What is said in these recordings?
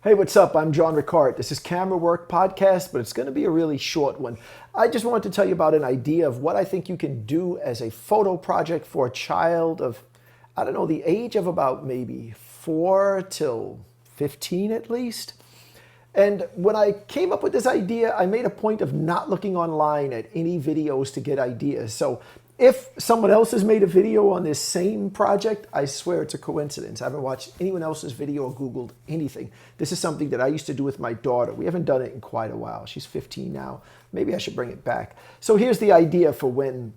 Hey, what's up? I'm John Ricard. This is Camera Work Podcast, but it's going to be a really short one. I just wanted to tell you about an idea of what I think you can do as a photo project for a child of, I don't know, the age of about maybe 4 till 15 at least. And when I came up with this idea, I made a point of not looking online at any videos to get ideas. So if someone else has made a video on this same project, I swear it's a coincidence. I haven't watched anyone else's video or Googled anything. This is something that I used to do with my daughter. We haven't done it in quite a while. She's 15 now. Maybe I should bring it back. So here's the idea for when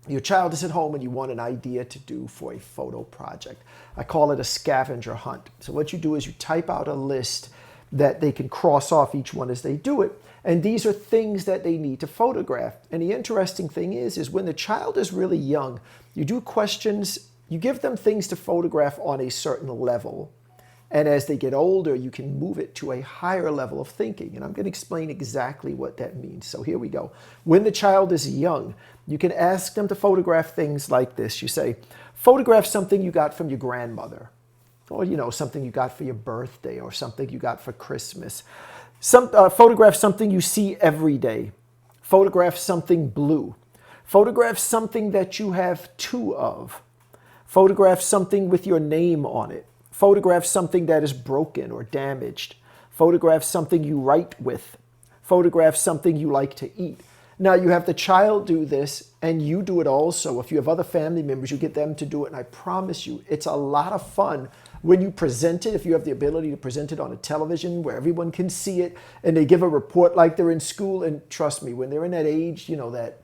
your child is at home and you want an idea to do for a photo project. I call it a scavenger hunt. So what you do is you type out a list that they can cross off each one as they do it. And these are things that they need to photograph. And the interesting thing is when the child is really young, you do questions, you give them things to photograph on a certain level. And as they get older, you can move it to a higher level of thinking. And I'm going to explain exactly what that means. So here we go. When the child is young, you can ask them to photograph things like this. You say, photograph something you got from your grandmother. Or, something you got for your birthday or something you got for Christmas. Photograph something you see every day. Photograph something blue. Photograph something that you have two of. Photograph something with your name on it. Photograph something that is broken or damaged. Photograph something you write with. Photograph something you like to eat. Now you have the child do this and you do it also. If you have other family members, you get them to do it. And I promise you, it's a lot of fun when you present it, if you have the ability to present it on a television where everyone can see it and they give a report like they're in school. And trust me, when they're in that age, that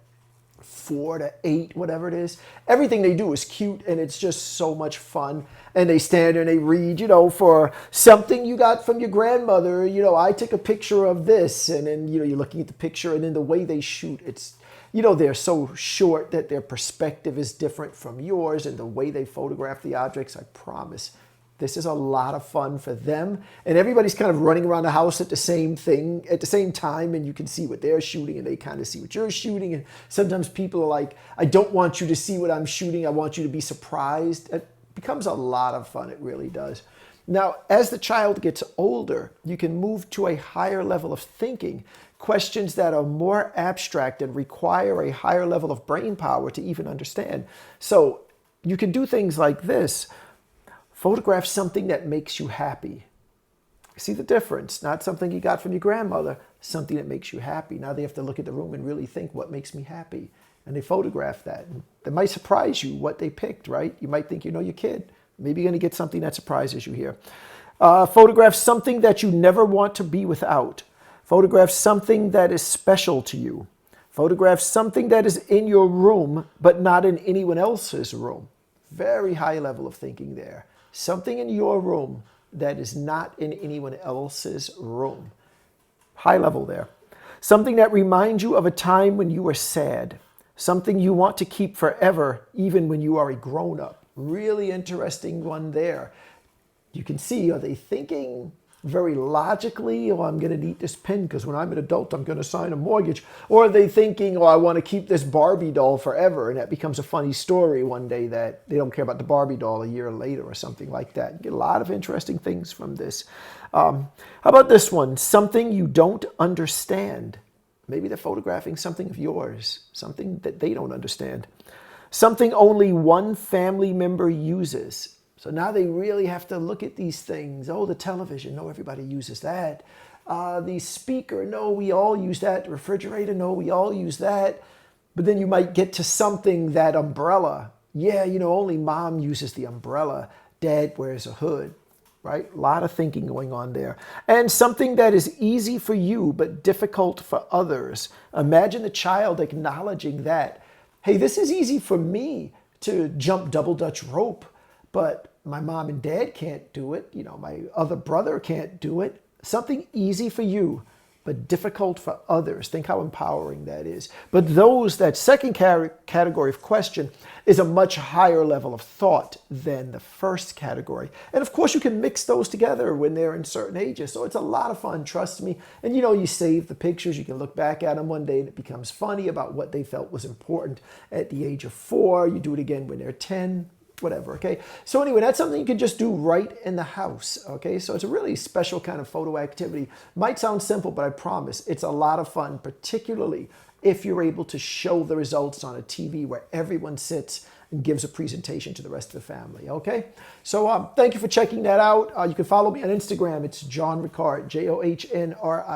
4 to 8, whatever it is, everything they do is cute and it's just so much fun. And they stand there and they read, for something you got from your grandmother, I took a picture of this. And then, you're looking at the picture and then the way they shoot, it's, they're so short that their perspective is different from yours and the way they photograph the objects, I promise. This is a lot of fun for them. And everybody's kind of running around the house at the same time, and you can see what they're shooting and they kind of see what you're shooting. And sometimes people are like, I don't want you to see what I'm shooting. I want you to be surprised. It becomes a lot of fun. It really does. Now, as the child gets older, you can move to a higher level of thinking, questions that are more abstract and require a higher level of brain power to even understand. So you can do things like this. Photograph something that makes you happy. See the difference? Not something you got from your grandmother, something that makes you happy. Now they have to look at the room and really think, what makes me happy? And they photograph that. And that might surprise you what they picked, right? You might think you know your kid. Maybe you're going to get something that surprises you here. Photograph something that you never want to be without. Photograph something that is special to you. Photograph something that is in your room, but not in anyone else's room. Very high level of thinking there. Something in your room that is not in anyone else's room. High level there. Something that reminds you of a time when you were sad. Something you want to keep forever, even when you are a grown-up. Really interesting one there. You can see, are they thinking very logically, I'm going to need this pen because when I'm an adult, I'm going to sign a mortgage? Or are they thinking, I want to keep this Barbie doll forever? And that becomes a funny story one day that they don't care about the Barbie doll a year later or something like that. You get a lot of interesting things from this. How about this one? Something you don't understand. Maybe they're photographing something of yours, something that they don't understand. Something only one family member uses. So now they really have to look at these things. Oh, the television, no, everybody uses that. The speaker, no, we all use that. The refrigerator, no, we all use that. But then you might get to something, that umbrella. Yeah, only mom uses the umbrella. Dad wears a hood, right? A lot of thinking going on there. And something that is easy for you, but difficult for others. Imagine the child acknowledging that. Hey, this is easy for me to jump double Dutch rope, but my mom and dad can't do it. My other brother can't do it. Something easy for you, but difficult for others. Think how empowering that is. But that second category of question is a much higher level of thought than the first category. And of course, you can mix those together when they're in certain ages. So it's a lot of fun, trust me. And you save the pictures. You can look back at them one day and it becomes funny about what they felt was important at the age of 4. You do it again when they're 10. whatever, okay? So anyway, that's something you can just do right in the house, okay? So it's a really special kind of photo activity. Might sound simple, but I promise it's a lot of fun, particularly if you're able to show the results on a TV where everyone sits and gives a presentation to the rest of the family, okay? So thank you for checking that out. You can follow me on Instagram. It's John Ricard, JohnRicard.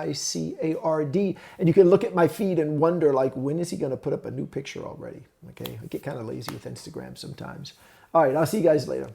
And you can look at my feed and wonder, like, when is he going to put up a new picture already? Okay, I get kind of lazy with Instagram sometimes. All right, I'll see you guys later.